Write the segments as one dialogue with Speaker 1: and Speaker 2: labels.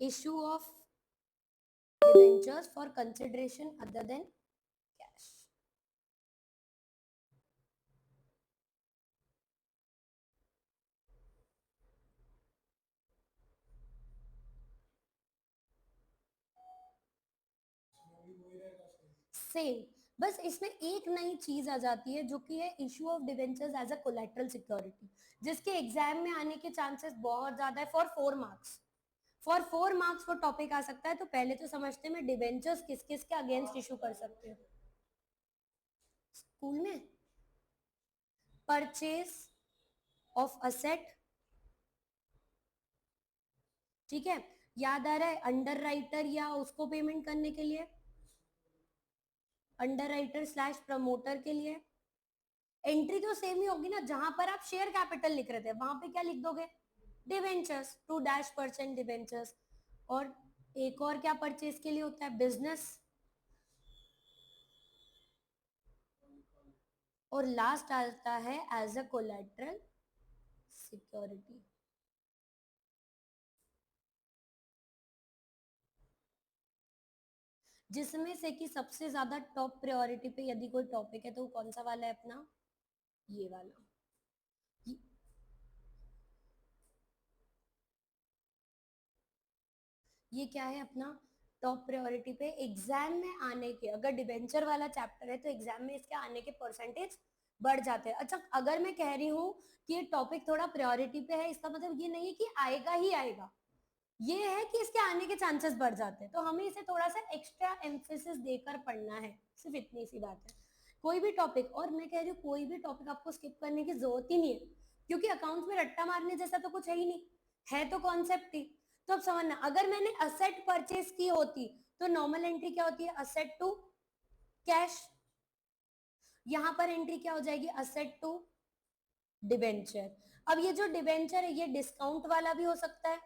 Speaker 1: Issue of debentures for consideration other than cash. Same, बस इसमें एक नई चीज आ जाती है जो कि है issue of debentures as a collateral security, जिसके एग्जाम में आने के चांसेस बहुत ज्यादा है फॉर 4 मार्क्स। फॉर 4 मार्क्स वो टॉपिक आ सकता है। तो पहले तो समझते हैं मैं डिबेंचर्स किस किस के अगेंस्ट इशू कर सकते हो। स्कूल में परचेज ऑफ असेट, ठीक है, याद आ रहा है, अंडर राइटर या उसको पेमेंट करने के लिए, अंडर राइटर स्लैश प्रमोटर के लिए। एंट्री तो सेम ही होगी ना, जहां पर आप शेयर कैपिटल लिख रहे थे वहां पे क्या लिख दोगे, डिवेंचर्स 2% डिवेंचर्स। और एक और क्या परचेज के लिए होता है, बिजनेस। और लास्ट आता है एज अ कोलेटरल सिक्योरिटी। जिसमें से कि सबसे ज्यादा टॉप प्रायोरिटी पे यदि कोई टॉपिक है तो वो कौन सा वाला है अपना, ये वाला। ये क्या है अपना, टॉप प्रायोरिटी पे एग्जाम में आने के, अगर डिबेंचर वाला चैप्टर है तो एग्जाम में इसके आने के परसेंटेज बढ़ जाते हैं। अच्छा, अगर मैं कह रही हूँ कि ये टॉपिक थोड़ा प्रायोरिटी पे है, इसका मतलब ये नहीं है कि आएगा ही आएगा, ये है कि इसके आने के चांसेस बढ़ जाते हैं। तो हमें इसे थोड़ा सा एक्स्ट्रा एम्फेसिस देकर पढ़ना है, सिर्फ इतनी सी बात है। कोई भी टॉपिक, और मैं कह रही हूँ कोई भी टॉपिक आपको स्किप करने की जरूरत ही नहीं है, क्योंकि अकाउंट्स में रट्टा मारने जैसा तो कुछ है ही नहीं, है तो कॉन्सेप्ट ही। तो अब समझना, अगर मैंने असेट परचेज की होती तो नॉर्मल एंट्री क्या होती है, असेट टू कैश। यहां पर एंट्री क्या हो जाएगी, असेट टू डिबेंचर। अब ये जो डिबेंचर है ये डिस्काउंट वाला भी हो सकता है,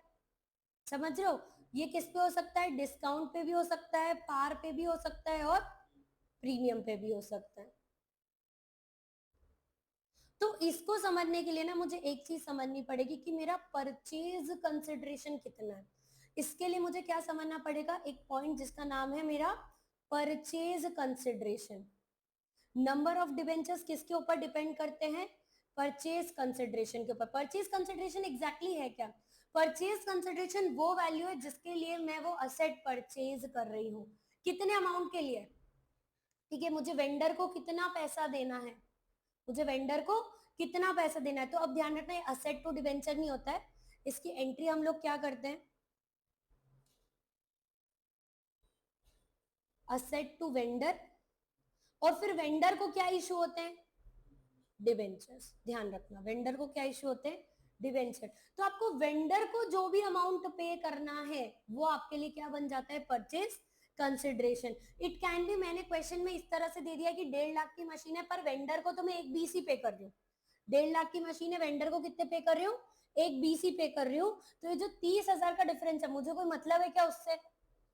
Speaker 1: समझ रहे हो, ये किस पे हो सकता है, डिस्काउंट पे भी हो सकता है, पार पे भी हो सकता है, और प्रीमियम पे भी हो सकता है। तो इसको समझने के लिए ना मुझे एक चीज समझनी पड़ेगी कि मेरा परचेज कंसिडरेशन कितना है। इसके लिए मुझे क्या समझना पड़ेगा, एक पॉइंट जिसका नाम है मेरा purchase consideration. Number of debentures किसके ऊपर डिपेंड करते हैं, परचेज कंसिडरेशन के ऊपर। परचेज कंसिडरेशन एग्जैक्टली है क्या, परचेज कंसिडरेशन वो वैल्यू है जिसके लिए मैं वो असेट परचेज कर रही हूँ, कितने अमाउंट के लिए, ठीक है, मुझे वेंडर को कितना पैसा देना है, मुझे वेंडर को कितना पैसा देना है। तो अब ध्यान रखना, ये असेट टू डिबेंचर नहीं होता है, इसकी एंट्री हम लोग क्या करते हैं, असेट टू वेंडर, और फिर वेंडर को क्या इशू होते हैं, डिवेंचर्स। ध्यान रखना, वेंडर को क्या इशू होते हैं, डिवेंचर। तो आपको वेंडर को जो भी अमाउंट पे करना है वो आपके लिए क्या बन जाता है, purchase consideration. It can be, मैंने क्वेश्चन में इस तरह से दे दिया कि 1.5 लाख की मशीन है पर वेंडर को तो मैं 1 BC पे कर रही हूँ, 1.5 लाख की मशीन है, वेंडर को कितने पे कर रही हूँ, 1 BC पे कर रही हूँ। तो ये जो 30,000 का डिफरेंस है मुझे कोई मतलब है क्या उससे,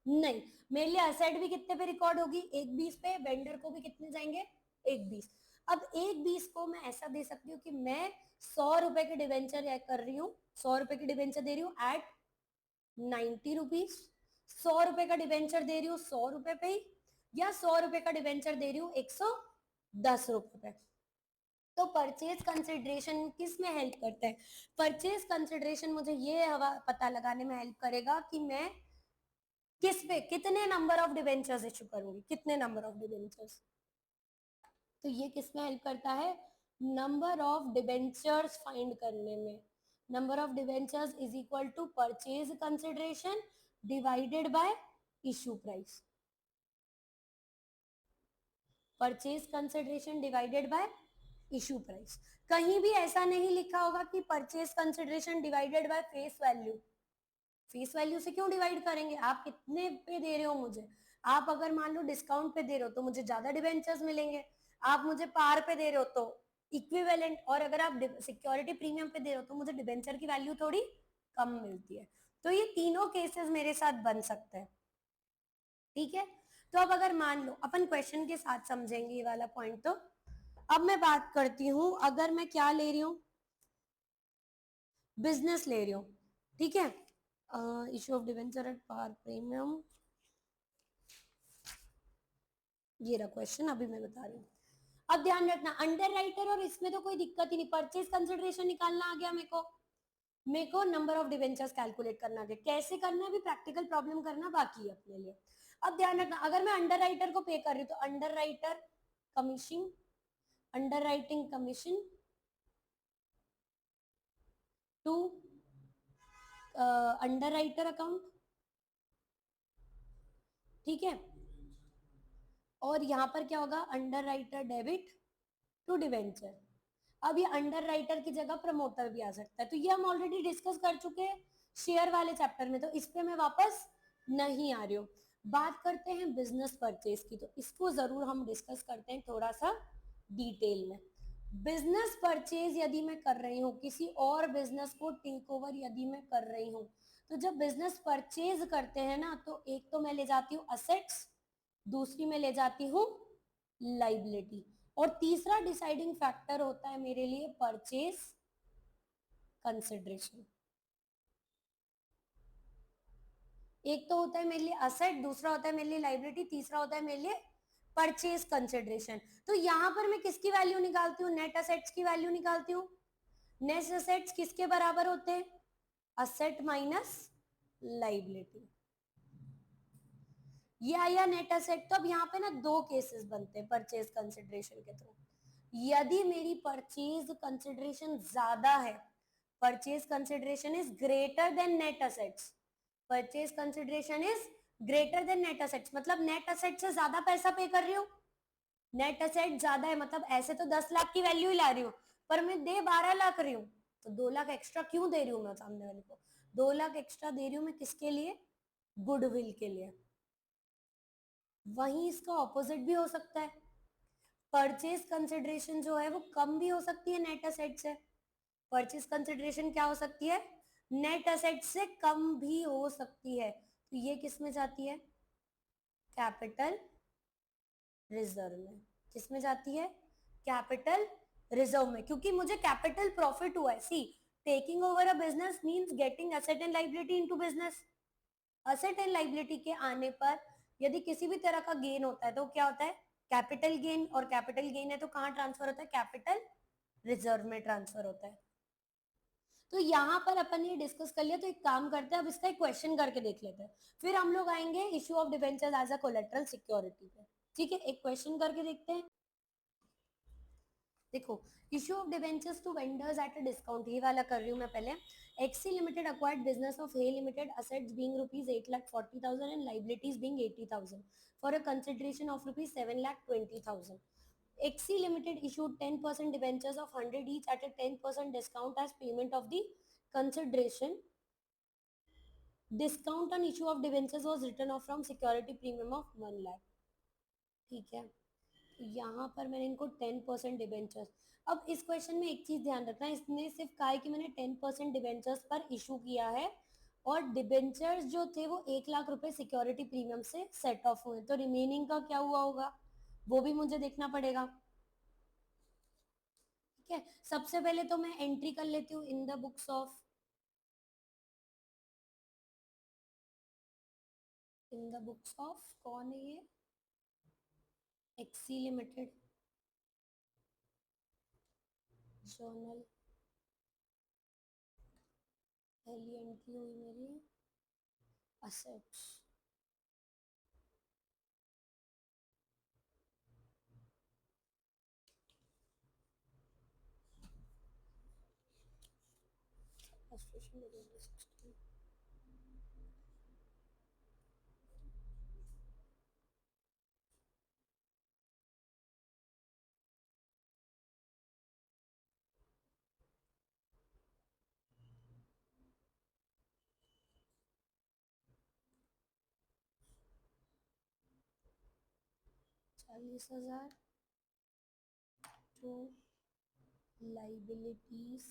Speaker 1: नहीं। मेरे लिए असेट भी कितने पे रिकॉर्ड होगी, 1 20 पे, वेंडर को भी कितने जाएंगे, 1 20। अब 1 20 को मैं ऐसा दे सकती हूँ कि मैं 100 रुपए के डिवेंचर कर रही हूँ, 100 रुपए की डिवेंचर दे रही हूँ एट 90 रुपीज, 100 रुपए का डिवेंचर दे रही हूँ 100 रुपए पे ही, या 100 रुपए का डिवेंचर दे रही हूँ 110 रुपए पे। तो परचेज कंसिडरेशन किस में हेल्प करता है, परचेज कंसिडरेशन मुझे ये पता लगाने में हेल्प करेगा कि मैं किस पे कितने नंबर ऑफ डिवेंचर्स इशू करूंगी, कितने नंबर ऑफ डिवेंचर्स। तो ये किस में हेल्प करता है, नंबर ऑफ डिवेंचर्स फाइंड करने में। Number of debentures is equal to purchase consideration divided by issue price, purchase consideration divided by issue price. कहीं भी ऐसा नहीं लिखा होगा कि purchase consideration divided by face value. Face value से क्यों डिवाइड करेंगे, आप कितने पे दे रहे हो मुझे, आप अगर मान लो डिस्काउंट पे दे रहे हो तो मुझे ज्यादा डिवेंचर्स मिलेंगे, आप मुझे पार पे दे रहे हो तो इक्विवेलेंट, और अगर आप सिक्योरिटी प्रीमियम पे दे रहे हो तो मुझे डिवेंचर की वैल्यू थोड़ी कम मिलती है। तो ये तीनों केसेस मेरे साथ बन सकते हैं, ठीक है। तो अब अगर मान लो अपन क्वेश्चन के साथ समझेंगे ये वाला पॉइंट, तो अब मैं बात करती हूं, अगर मैं क्या ले रही हूं, बिजनेस ले रही हूं, ठीक है, issue of debenture at par premium, ये रहा क्वेश्चन, अभी मैं बता रही हूँ। अब ध्यान रखना, अंडर राइटर और इसमें तो कोई दिक्कत ही नहीं, परचेज कंसिडरेशन निकालना आ गया मेरे को नंबर ऑफ डिवेंचर्स कैलकुलेट करना आ गया। कैसे करना है भी प्रैक्टिकल प्रॉब्लम करना बाकी है अपने लिए। अब ध्यान रखना, अगर मैं अंडर राइटर को पे कर रही हूँ तो underwriter commission, underwriting commission to underwriter account, ठीक है। और यहां पर क्या होगा, underwriter debit to debenture. अब ये अंडर राइटर की जगह प्रमोटर भी आ सकता है, तो ये हम ऑलरेडी डिस्कस कर चुके हैं शेयर वाले चैप्टर में, तो इस पे मैं वापस नहीं आ रही हूँ। बात करते हैं बिजनेस परचेज की, तो इसको जरूर हम डिस्कस करते हैं थोड़ा सा डिटेल में। बिजनेस परचेज यदि मैं कर रही हूँ, किसी और बिजनेस को टेक ओवर यदि मैं कर रही हूँ, तो जब बिजनेस परचेज करते हैं ना, तो एक तो मैं ले जाती हूँ असेट्स, दूसरी में ले जाती हूँ लाइबिलिटी, और तीसरा डिसाइडिंग फैक्टर होता है मेरे लिए परचेज कंसिडरेशन। एक तो होता है मेरे लिए असेट, दूसरा होता है मेरे लिए लाइबिलिटी, तीसरा होता है मेरे लिए परचेज कंसिडरेशन। तो यहां पर मैं किसकी वैल्यू निकालती हूँ, नेट असेट्स की वैल्यू निकालती हूँ। नेट असेट्स किसके बराबर होते हैं, असेट माइनस लाइबिलिटी। ये आया नेट असेट। तो अब यहाँ पे ना दो केसेस बनते हैं परचेज कंसिडरेशन के थ्रू। यदि मेरी परचेज कंसिडरेशन ज्यादा है, purchase consideration is greater than net assets, purchase consideration is greater than net assets, मतलब नेट असेट से ज्यादा पैसा पे कर रही हूँ, नेट असेट ज्यादा है, मतलब ऐसे तो 10 लाख की वैल्यू ही ला रही हूँ, पर मैं दे 12 लाख रही हूँ, तो 2 लाख एक्स्ट्रा क्यों दे रही हूँ मैं सामने वाले को, 2 लाख एक्स्ट्रा दे रही हूँ मैं किसके लिए, गुडविल के लिए। वहीं इसका ऑपोजिट भी हो सकता है, परचेज कंसिडरेशन जो है वो कम भी हो सकती है नेट असेट से। परचेज कंसिडरेशन क्या हो सकती है, नेट असेट से कम भी हो सकती है, तो ये किस में जाती है, कैपिटल रिजर्व में। किसमें जाती है, कैपिटल रिजर्व में, क्योंकि मुझे कैपिटल प्रॉफिट हुआ है। See, taking over a business means getting asset and liability into business. Asset and liability के आने पर यदि किसी भी तरह का गेन होता है तो क्या होता है, कैपिटल गेन, और कैपिटल गेन है तो कहां ट्रांसफर होता है, कैपिटल रिजर्व में ट्रांसफर होता है। तो यहां पर अपन ने डिस्कस कर लिया, तो एक काम करते हैं, अब इसका एक क्वेश्चन करके देख लेते हैं, फिर हम लोग आएंगे issue of debentures as a collateral security पे। ठीक है, एक क्वेश्चन करके देखते हैं। देखो, issue of debentures to vendors at a discount, ये वाला कर रही हूँ मैं पहले। X limited acquired business of Y limited, assets being rupees 8,40,000 and liabilities being 80,000 for a consideration of rupees 7,20,000। X limited issued 10% debentures of 100 each at a 10% discount as payment of the consideration. Discount on issue of debentures was written off from security premium of 1 lakh। ठीक है, यहाँ पर मैंने इनको 10% debentures. अब इस question में एक चीज ध्यान रखना, इसने सिर्फ कहा है कि मैंने 10% डिबेंचर्स पर इशू किया है, और डिबेंचर्स जो थे वो 1 लाख रुपए सिक्योरिटी प्रीमियम से सेट ऑफ हुए, तो रिमेनिंग का क्या हुआ होगा वो भी मुझे देखना पड़ेगा। ठीक है, सबसे पहले तो मैं एंट्री कर लेती हूँ in the books of, in the books of कौन है ये, एक्सी लिमिटेड जर्नल, पहली एंट्री हुई मेरी assets, frustration 16। ₹40,000 to liabilities,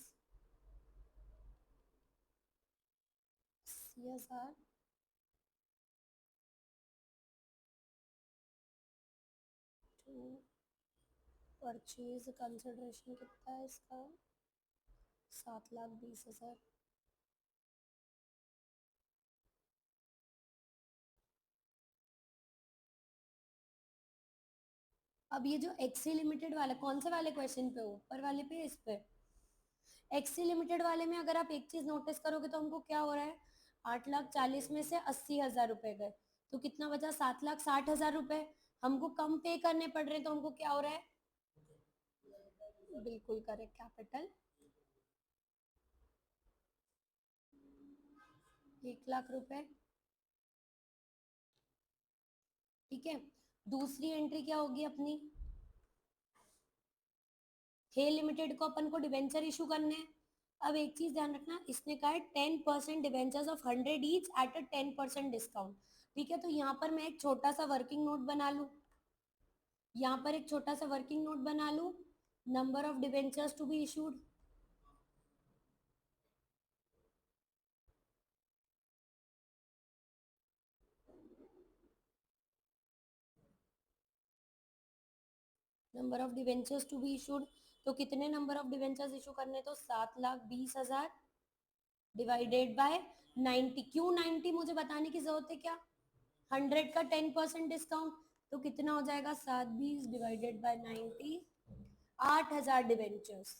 Speaker 1: 80,000 to purchase consideration कितना है इसका, 7,20,000। अब ये जो एक्सी लिमिटेड वाला, कौन से वाले क्वेश्चन पे, ऊपर वाले पे, इस पे एक्सी लिमिटेड वाले में अगर आप एक चीज नोटिस करोगे तो हमको क्या हो रहा है, 8,40,000 में से 80,000 रुपए गए, तो कितना बचा, 7,60,000 रुपए हमको कम पे करने पड़ रहे हैं, तो हमको क्या हो रहा है, बिल्कुल करेक्ट, कैपिटल 1,00,000 रुपए। ठीक है, दूसरी एंट्री क्या होगी अपनी, हे लिमिटेड को अपन को डिवेंचर इशू करने हैं। अब एक चीज ध्यान रखना, इसने कहा है 10% debentures of 100 each at a 10% discount. ठीक है, तो यहाँ पर मैं एक छोटा सा वर्किंग नोट बना लू, यहाँ पर एक छोटा सा वर्किंग नोट बना लू, number of debentures to be issued, number of debentures to be issued, तो कितने नंबर ऑफ डिवेंचर्स इशू करने, तो 7,20,000 डिवाइडेड बाय 90। क्यों 90, मुझे बताने की जरूरत है क्या, 100 का 10% डिस्काउंट, तो कितना हो जाएगा, 720 डिवाइडेड बाय 90, 8,000 डिवेंचर्स,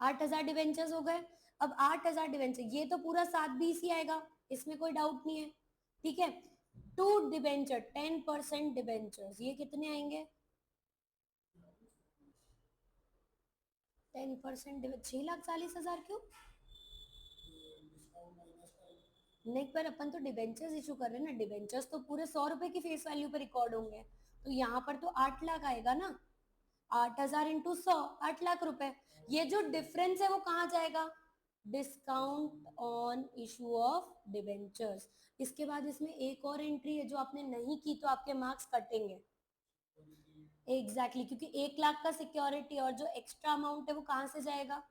Speaker 1: 8,000 डिवेंचर्स हो गए। अब 8,000 डिवेंचर, ये तो पूरा 720 ही आएगा, इसमें कोई डाउट नहीं है। ठीक है, टू डिवेंचर 10% डिवेंचर्स, ये कितने आएंगे, 10% 6,40,000, क्यों नहीं, पर अपन तो डिबेंचर्स इशू कर रहे हैं ना, डिबेंचर्स तो पूरे 100 रुपए की फेस वैल्यू पे रिकॉर्ड होंगे, तो यहाँ पर तो 8,00,000 आएगा ना, 8,000 इंटू 100, 8,00,000 रुपए। ये जो डिफरेंस है वो कहाँ जाएगा, discount on issue of debentures. इसके बाद इसमें एक और एंट्री है जो आपने नहीं की, तो आपके मार्क्स कटेंगे। एग्जैक्टली exactly, क्योंकि 1,00,000 का सिक्योरिटी और जो एक्स्ट्रा अमाउंट है वो कहाँ से जाएगा,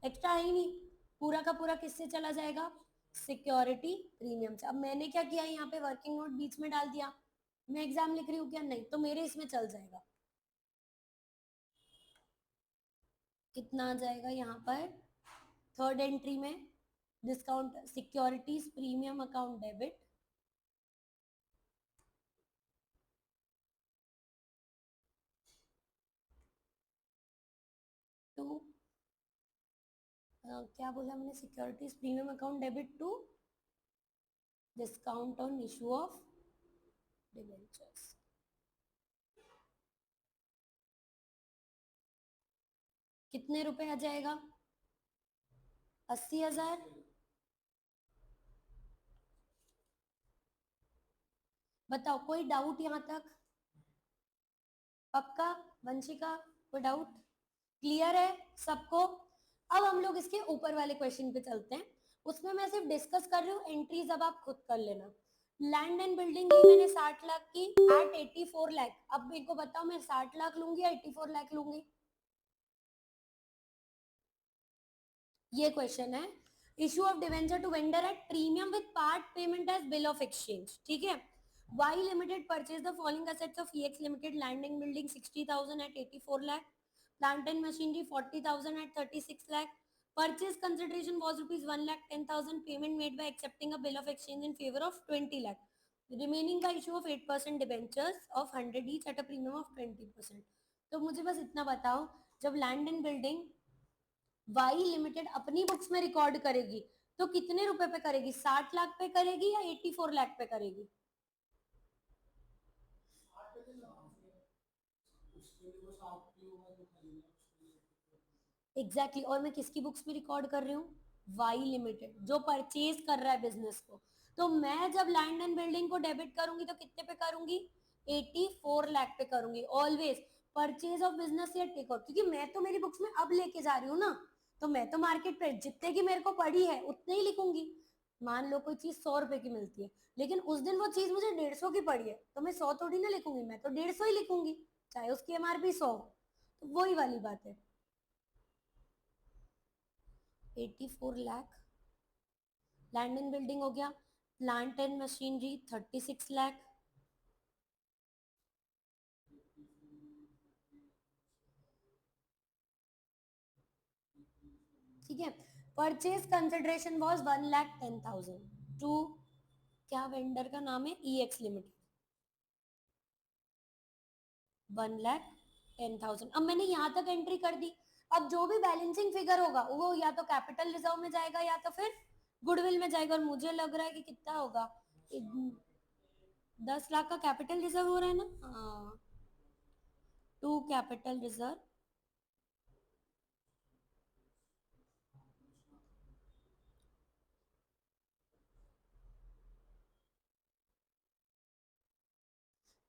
Speaker 1: एक्स्ट्रा है ही नहीं, पूरा का पूरा किससे चला जाएगा, सिक्योरिटी प्रीमियम से। अब मैंने क्या किया, यहाँ पे वर्किंग नोट बीच में डाल दिया, मैं एग्जाम लिख रही हूँ क्या, नहीं, तो मेरे इसमें चल जाएगा, कितना आ जाएगा यहाँ पर, थर्ड एंट्री में discount securities premium account debit, to क्या बोला मैंने, securities premium account debit to discount on issue of debentures. कितने रुपए आ जाएगा, 80,000। बताओ कोई डाउट यहाँ तक, पक्का, वंशिका, कोई डाउट, क्लियर है सबको। अब हम लोग इसके ऊपर वाले क्वेश्चन पे चलते हैं, उसमें मैं सिर्फ डिस्कस कर रही हूँ, एंट्रीज अब आप खुद कर लेना। लैंड एंड बिल्डिंग ली मैंने 60,00,000 की एट 84,00,000। अब मेरे को बताओ मैं 60,00,000 लूंगी या 84,00,000 लूंगी, ये क्वेश्चन है। Issue of debenture to vendor at premium with part payment as bill of exchange. ठीक है, Y limited purchase the following assets of EX limited, land and building 60,000 at 84,00,000, plant and machinery 40,000 at 36 lakh, purchase consideration was rupees 1,10,000, payment made by accepting a bill of exchange in favor of 20 lakh, remaining by issue of 8% debentures of 100 each at a premium of 20%। तो मुझे बस इतना बताओ, जब land and building Y limited अपनी books में record करेगी तो कितने रुपए पे करेगी, 60,00,000 पे करेगी या 84,00,000 पे करेगी, एग्जैक्टली exactly। और मैं किसकी बुक्स में रिकॉर्ड कर रही हूँ, वाई लिमिटेड जो परचेज कर रहा है बिजनेस को। तो मैं जब लैंड एंड बिल्डिंग को डेबिट करूंगी तो कितने पे करूंगी, 84,00,000 पे करूंगी ऑलवेज, परचेज ऑफ बिजनेस या टेक आउट, क्योंकि मैं तो मेरी बुक्स में अब लेके जा रही हूँ ना, तो मैं तो मार्केट प्राइस जितने की मेरे को पड़ी है उतने ही लिखूंगी। मान लो कोई चीज 100 रुपए की मिलती है, लेकिन उस दिन वो चीज मुझे 150 की पड़ी है, तो मैं 100 थोड़ी ना लिखूंगी, मैं तो 150 ही लिखूंगी, चाहे उसकी एमआरपी 100। तो वही वाली बात है, 84,00,000 लैंड एंड बिल्डिंग हो गया, प्लांट एंड मशीनरी 36,00,000, ठीक है, परचेज कंसिडरेशन वाज 1,10,000 टू क्या वेंडर का नाम है? EX limited, 1,10,000। अब मैंने यहाँ तक एंट्री कर दी। अब जो भी बैलेंसिंग फिगर होगा वो या तो कैपिटल रिजर्व में जाएगा या तो फिर गुडविल में जाएगा। और मुझे लग रहा है कि कितना होगा, 10 लाख का कैपिटल रिजर्व हो रहा है ना, हाँ, टू कैपिटल रिजर्व,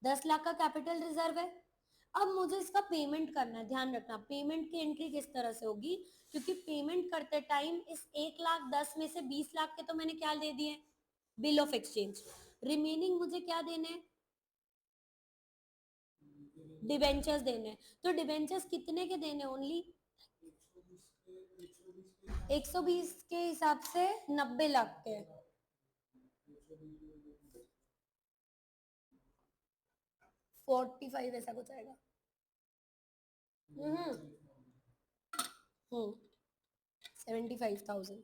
Speaker 1: दस लाख का कैपिटल रिजर्व है। अब मुझे इसका पेमेंट करना है। ध्यान रखना पेमेंट की एंट्री किस तरह से होगी, क्योंकि पेमेंट करते टाइम इस 1,10,000 में से 20 लाख के तो मैंने क्या दे दिए, बिल ऑफ एक्सचेंज। रिमेनिंग मुझे क्या देने, डिबेंचर्स देने। तो डिबेंचर्स कितने के देने, ओनली 120 के हिसाब से 90 लाख के। 45 ऐसा कुछ आएगा। हम्म 75,000।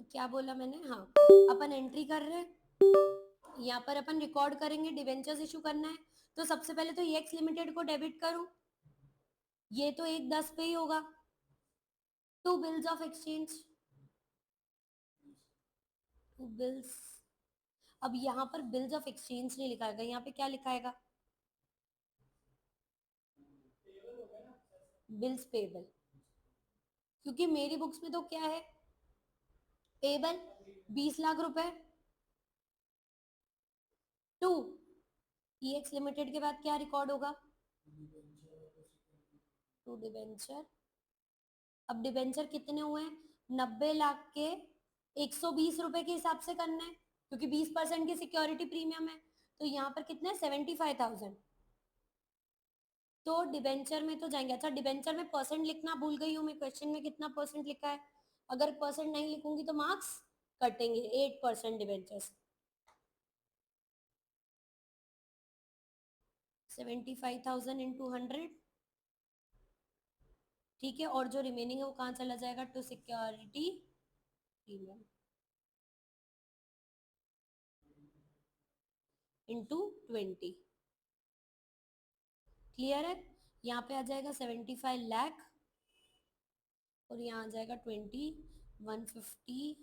Speaker 1: क्या बोला मैंने, हाँ, अपन एंट्री कर रहे हैं, यहाँ पर अपन रिकॉर्ड करेंगे डिवेंचर्स इशू करना है। तो सबसे पहले तो EX लिमिटेड को डेबिट करूं, ये तो 1,10 पे ही होगा। To bills of exchange, to bills. अब यहाँ पर बिल्स ऑफ एक्सचेंज नहीं लिखाएगा, यहाँ पे क्या लिखाएगा, बिल्स पेबल, क्योंकि मेरी बुक्स में तो क्या है, पेबल 20 लाख रुपए। टू EX लिमिटेड के बाद क्या रिकॉर्ड होगा, टू डिबेंचर। अब डिबेंचर कितने हुए हैं, 90 लाख के 120 रुपए के हिसाब से करना है, क्योंकि 20% की सिक्योरिटी प्रीमियम है। तो यहाँ पर कितने, 75,000। तो डिबेंचर में तो जाएंगे। अच्छा, डिबेंचर में परसेंट लिखना भूल गई हूँ मैं, क्वेश्चन में कितना परसेंट लिखा है, अगर परसेंट नहीं लिखूंगी तो मार्क्स कटेंगे। 8% डिबेंचर्स, 75,000 इंटू 100, ठीक है। और जो रिमेनिंग है वो कहाँ चला जाएगा, to security premium into 20। Clear है, यहाँ पे आ जाएगा 75 लाख, और यहाँ आ जाएगा 20, 150,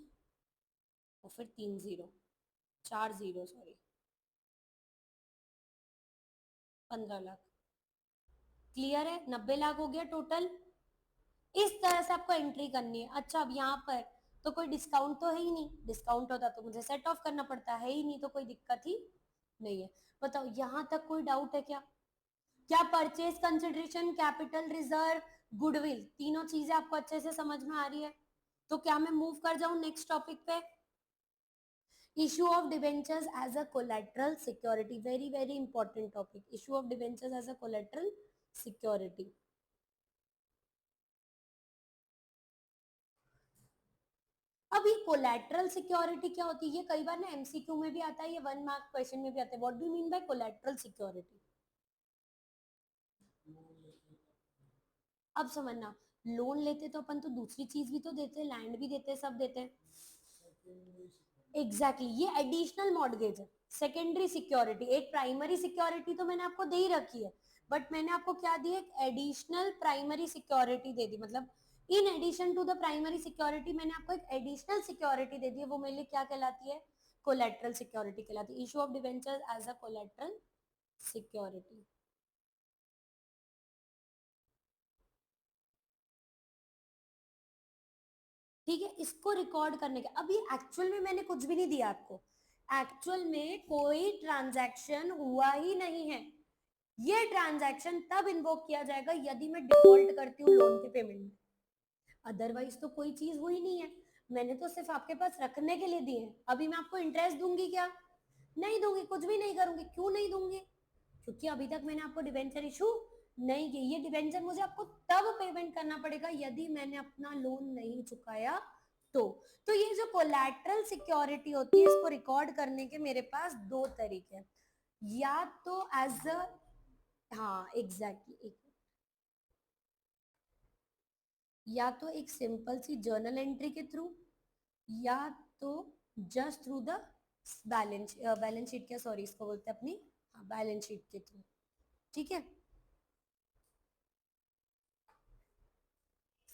Speaker 1: और फिर 3 0, 4 0, सॉरी, 15 लाख। क्लियर है, 90 लाख हो गया टोटल। इस तरह से आपको एंट्री करनी है। अच्छा, अब यहाँ पर तो कोई डिस्काउंट तो है ही नहीं, डिस्काउंट होता तो मुझे सेट ऑफ करना पड़ता, है ही नहीं तो कोई दिक्कत ही नहीं है। बताओ यहाँ तक कोई डाउट है क्या? क्या purchase consideration, capital reserve, goodwill, तीनों चीजें आपको अच्छे से समझ में आ रही है? तो क्या मैं मूव कर जाऊं नेक्स्ट टॉपिक पे, issue of debentures as a collateral security. Very very important topic, issue of debentures as a collateral security. अब ये कोलेट्रल सिक्योरिटी क्या होती है, ये कई बार ना MCQ में भी आता है, ये 1 मार्क क्वेश्चन में भी आता है। What do you mean by collateral security? अब समझना, लोन लेते तो अपन तो दूसरी चीज भी तो देते हैं, लैंड भी देते हैं, सब देते हैं। एग्जैक्टली exactly, ये एडिशनल मॉर्गेज है, सेकेंडरी सिक्योरिटी। एक प्राइमरी सिक्योरिटी तो मैंने आपको दे ही रखी है, बट मैंने आपको क्या दी, एक एडिशनल प्राइमरी सिक्योरिटी दे दी। मतलब in addition to the primary security मैंने आपको एक एडिशनल सिक्योरिटी दे दी है, वो मेरे लिए क्या कहलाती है, कोलेट्रल सिक्योरिटी कहलाती है। Issue of debenture as a collateral security. ठीक है, इसको रिकॉर्ड करने के, अभी एक्चुअल में मैंने कुछ भी नहीं दिया आपको, एक्चुअल में कोई ट्रांजैक्शन हुआ ही नहीं है। ये ट्रांजैक्शन तब इन्वोक किया जाएगा यदि मैं डिफॉल्ट करती हूँ लोन के पेमेंट में, अदरवाइज तो कोई चीज हुई नहीं है। मैंने तो सिर्फ आपके पास रखने के लिए दिए हैं। अभी मैं आपको इंटरेस्ट दूंगी क्या? नहीं दूंगी, कुछ भी नहीं करूंगी। क्यों नहीं दूंगी? क्योंकि अभी तक मैंने आपको डिवेंचर इशू नहीं की। ये डिवेंचर मुझे आपको तब पेमेंट करना पड़ेगा यदि मैंने अपना लोन नहीं चुकाया तो ये जो कोलैटरल सिक्योरिटी होती है, इसको रिकॉर्ड करने के मेरे पास दो तरीके हैं। या तो एज अ, हाँ एग्जैक्टली, या तो एक सिंपल सी जर्नल एंट्री के थ्रू, या तो just through the balance sheet, क्या सॉरी इसको बोलते हैं अपनी, हाँ बैलेंस शीट के थ्रू। ठीक है,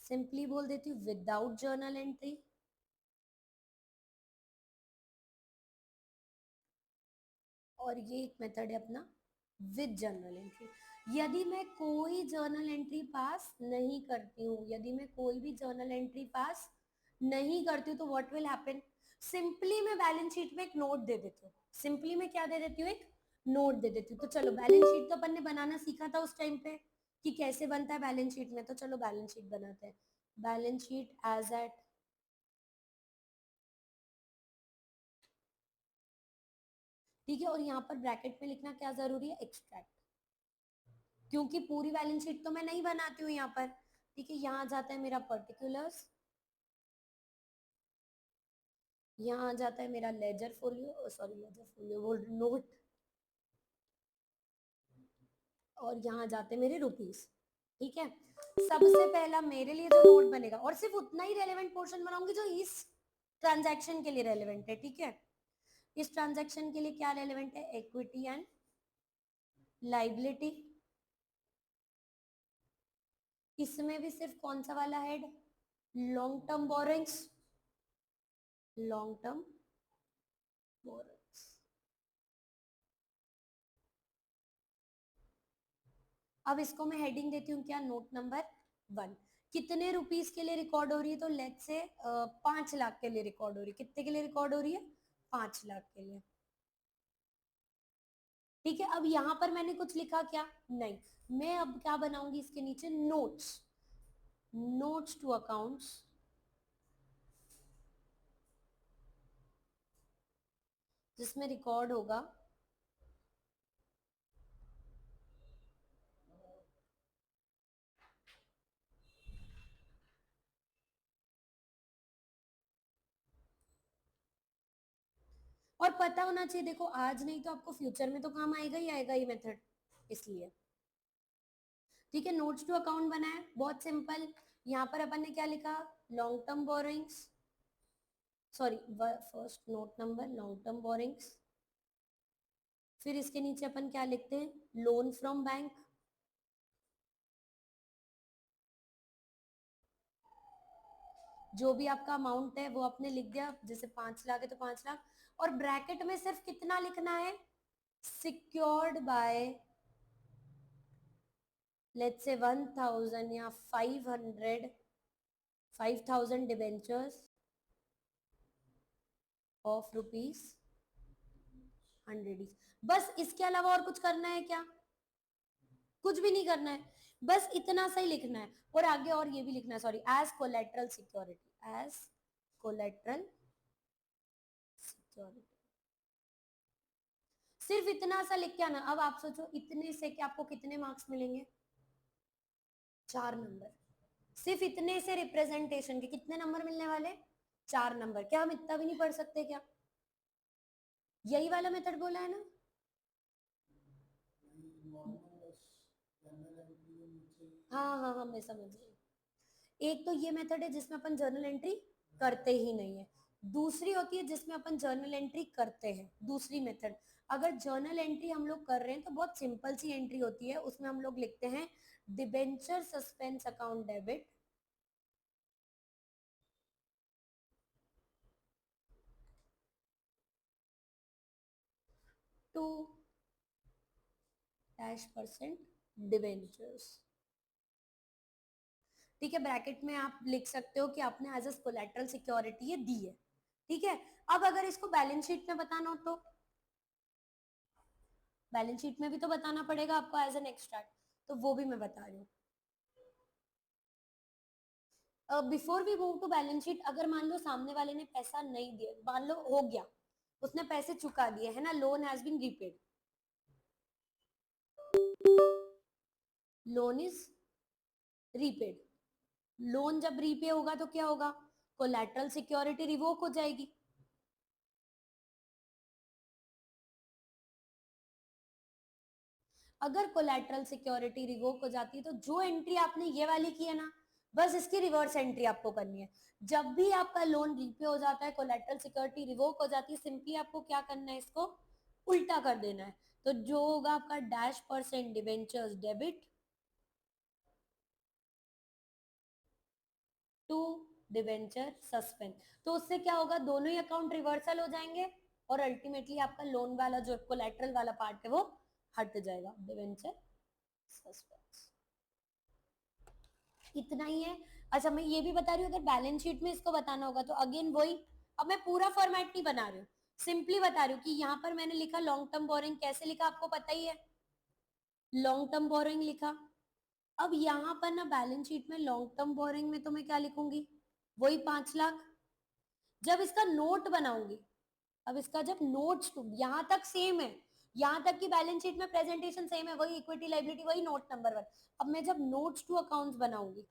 Speaker 1: सिंपली बोल देती हूँ विदाउट जर्नल एंट्री, और ये एक मेथड है अपना विद जर्नल एंट्री। यदि मैं कोई जर्नल एंट्री पास नहीं करती हूँ, यदि मैं कोई भी जर्नल एंट्री पास नहीं करती हूँ, तो व्हाट विल हैपन, सिंपली मैं बैलेंस शीट में एक नोट दे देती हूँ। सिंपली मैं क्या दे देती हूँ, एक नोट दे देती हूँ। तो चलो बैलेंस शीट तो अपन ने बनाना सीखा था उस टाइम पे कि कैसे बनता है बैलेंस शीट में, तो चलो बैलेंस शीट बनाते हैं। बैलेंस शीट एज एट, ठीक है, और यहाँ पर ब्रैकेट में लिखना क्या जरूरी है, एक्सट्रैक्ट, क्योंकि पूरी बैलेंस शीट तो मैं नहीं बनाती हूँ यहाँ पर। ठीक है, यहाँ जाता है मेरा पर्टिकुलर्स, यहाँ आ जाता है मेरा ledger folio, sorry ledger folio बोल नोट, और यहाँ जाते हैं मेरे रुपीस। ठीक है, सबसे पहला मेरे लिए जो नोट बनेगा, और सिर्फ उतना ही रेलेवेंट पोर्शन बनाऊंगी जो इस ट्रांजैक्शन के लिए रेलेवेंट है। ठीक है, इस ट्रांजैक्शन के लिए क्या रेलेवेंट है, इक्विटी एंड लाइबिलिटी। इसमें भी सिर्फ कौन सा वाला head, long term borrowings, long term borrowings. अब इसको मैं हेडिंग देती हूँ क्या, नोट नंबर 1। कितने रुपीस के लिए रिकॉर्ड हो रही है, तो लेट से 5 लाख के लिए रिकॉर्ड हो रही है। कितने के लिए रिकॉर्ड हो रही है, 5 लाख के लिए। ठीक है, अब यहां पर मैंने कुछ लिखा क्या, नहीं, मैं अब क्या बनाऊंगी, इसके नीचे नोट्स, नोट्स टू अकाउंट्स, जिसमें रिकॉर्ड होगा और पता होना चाहिए। देखो आज नहीं तो आपको फ्यूचर में तो काम आएगा ही आएगा ये मेथड, इसलिए। ठीक है, नोट्स टू अकाउंट बना है, बहुत सिंपल। यहाँ पर अपन ने क्या लिखा, long term borrowings, sorry first note number long term borrowings, फिर इसके नीचे अपन क्या लिखते हैं, लोन फ्रॉम बैंक, जो भी आपका अमाउंट है वो आपने लिख दिया, जैसे 5 लाख है तो 5 लाख, और ब्रैकेट में सिर्फ कितना लिखना है, सिक्योर्ड बाय लेट्स से 1000 या 500, 5000 डिबेंचर्स ऑफ ₹100। बस इसके अलावा और कुछ करना है क्या, कुछ भी नहीं करना है, बस इतना सा ही लिखना है। और आगे और ये भी लिखना है, sorry, as collateral security, as collateral security, सिर्फ इतना सा लिख के आना। अब आप सोचो इतने से कि आपको कितने मार्क्स मिलेंगे, 4 नंबर। सिर्फ इतने से रिप्रेजेंटेशन के कितने नंबर मिलने वाले, 4 नंबर। क्या हम इतना भी नहीं पढ़ सकते क्या, यही वाला मेथड बोला है ना। हाँ हाँ हाँ, मैं समझ गई। एक तो ये मेथड है जिसमें अपन जर्नल एंट्री करते ही नहीं है, दूसरी होती है जिसमें अपन जर्नल एंट्री करते हैं, दूसरी मेथड। अगर जर्नल एंट्री हम लोग कर रहे हैं तो बहुत सिंपल सी एंट्री होती है, उसमें हम लोग लिखते हैं debenture suspense account debit to %, debentures. ठीक है, ब्रैकेट में आप लिख सकते हो कि आपने एज अ कोलेटरल सिक्योरिटी ये दी है। ठीक है, अब अगर इसको बैलेंस शीट में बताना हो तो बैलेंस शीट में भी तो बताना पड़ेगा आपको एज एन एक्सट्रैक्ट, तो वो भी मैं बता रही हूँ। Before we move to balance sheet, अगर मान लो सामने वाले ने पैसा नहीं दिया, मान लो हो गया, उसने पैसे चुका दिए है ना, loan has been repaid, loan is repaid. Loan जब रीपे होगा तो क्या होगा, कोलैटरल सिक्योरिटी रिवोक हो जाएगी। अगर कोलैटरल सिक्योरिटी रिवोक हो जाती है तो जो एंट्री आपने ये वाली की है ना, बस इसकी रिवर्स एंट्री आपको करनी है। जब भी आपका लोन रीपे हो जाता है, कोलेटरल सिक्योरिटी रिवोक हो जाती है, सिंपली आपको क्या करना है, इसको उल्टा कर देना है। तो जो होगा आपका -% debentures debit to debenture suspense. तो उससे क्या होगा, दोनों ही अकाउंट रिवर्सल हो जाएंगे और अल्टीमेटली आपका लोन वाला जो कोलेटरल वाला पार्ट है वो हट जाएगा, डिवेंचर सस्पेंस। इतना ही है। अच्छा मैं ये भी बता रही हूँ, अगर बैलेंस शीट में इसको बताना होगा तो अगेन वही, अब मैं पूरा फॉर्मेट नहीं बना रही हूँ, सिंपली बता रही हूँ कि यहाँ पर मैंने लिखा लॉन्ग टर्म बोरिंग, कैसे लिखा आपको पता ही है, लॉन्ग टर्म बोरिंग लिखा। अब यहाँ पर ना बैलेंस शीट में लॉन्ग टर्म बोरिंग में तो मैं क्या लिखूंगी, वही 5 लाख। जब इसका नोट बनाऊंगी, अब इसका जब नोट्स यहां तक सेम है, यहां तक की बैलेंस शीट में प्रेजेंटेशन सेम है, वही इक्विटी लाइबिलिटी वही नोट नंबर 1। अब मैं जब नोट्स टू अकाउंट्स बनाऊंगी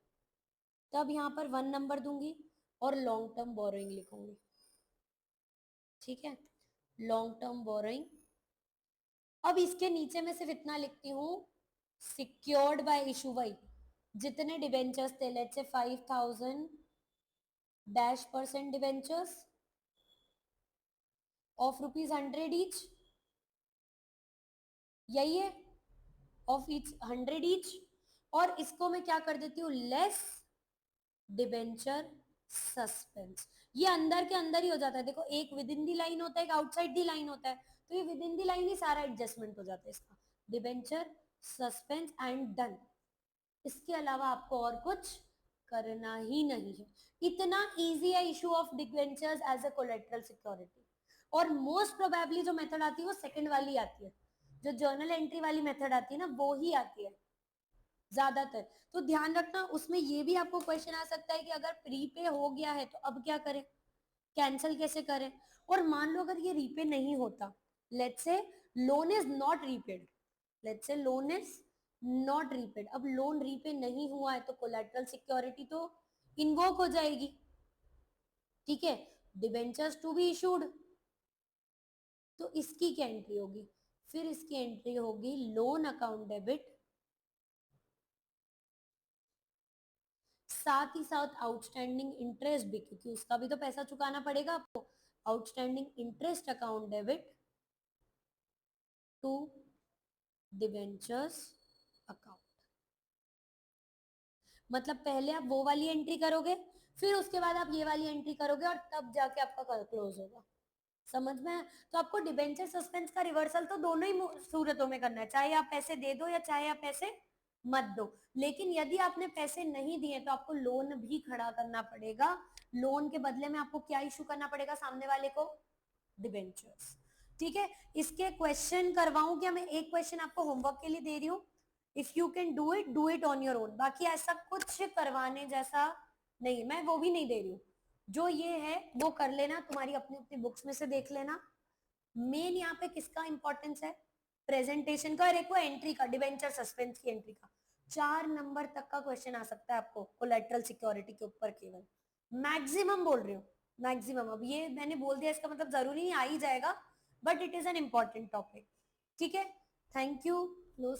Speaker 1: तब यहां पर 1 नंबर दूंगी और लॉन्ग टर्म बोरोइंग लिखूंगी, ठीक है, लॉन्ग टर्म बोरोइंग। अब इसके नीचे में सिर्फ इतना लिखती हूँ, सिक्योर्ड बाय इशू बाई, जितने डिवेंचर्स थे, let's say 5000 -% debentures of ₹100 each, यही है, ऑफ ईच 100 ईच। और इसको मैं क्या कर देती हूँ, लेस डिबेंचर सस्पेंस। ये अंदर के अंदर ही हो जाता है, देखो एक विद इन दी लाइन होता है, एक आउटसाइड दी लाइन होता है, तो ये विद इन दी लाइन ही सारा एडजस्टमेंट हो जाता है इसका, डिबेंचर सस्पेंस एंड डन। इसके अलावा आपको और कुछ करना ही नहीं है। इतना इजी है issue of debentures as a collateral security. और मोस्ट प्रोबेबली जो मेथड आती है वो सेकंड वाली आती है, जो जर्नल एंट्री वाली मेथड आती है ना, वो ही आती है ज्यादातर। तो ध्यान रखना, उसमें ये भी आपको क्वेश्चन आ सकता है कि अगर प्रीपे हो गया है तो अब क्या करें, कैंसिल कैसे करें। और मान लो अगर ये रीपे नहीं होता, let's say loan is not repaid, let's say loan is not repaid, अब लोन रीपे नहीं हुआ है तो कोलैटरल सिक्योरिटी तो इन्वोक हो जाएगी, ठीक है, डिबेंचर्स टू बी इशूड। तो इसकी क्या एंट्री होगी, फिर इसकी एंट्री होगी लोन अकाउंट डेबिट, साथ ही साथ आउटस्टैंडिंग इंटरेस्ट भी, क्योंकि उसका भी तो पैसा चुकाना पड़ेगा आपको, outstanding interest account debit to debentures account. मतलब पहले आप वो वाली एंट्री करोगे, फिर उसके बाद आप ये वाली एंट्री करोगे और तब जाके आपका क्लोज होगा, समझ में है? तो आपको डिबेंचर सस्पेंस का रिवर्सल तो दोनों ही सूरतों में करना है, चाहे आप पैसे दे दो या चाहे आप पैसे मत दो। लेकिन यदि आपने पैसे नहीं दिए तो आपको लोन भी खड़ा करना पड़ेगा, लोन के बदले में आपको क्या इशू करना पड़ेगा सामने वाले को, डिबेंचर्स, ठीक है। इसके क्वेश्चन करवाऊं क्या, मैं एक क्वेश्चन आपको होमवर्क के लिए दे रही हूँ, if you can do it on your own, बाकी ऐसा कुछ करवाने जैसा नहीं, मैं वो भी नहीं दे रही हूँ, जो ये है वो कर लेना, तुम्हारी अपनी अपनी बुक्स में से देख लेना। मेन यहाँ पे किसका इंपॉर्टेंस है, प्रेजेंटेशन का और एक वो एंट्री का, डिवेंचर सस्पेंस की एंट्री का। 4 नंबर तक का क्वेश्चन आ सकता है आपको कोलेटरल सिक्योरिटी के ऊपर, केवल मैक्सिमम बोल रही हूँ, मैक्सिमम। अब ये मैंने बोल दिया इसका मतलब जरूरी नहीं आ ही जाएगा, but it is an important topic, ठीक है। Thank you.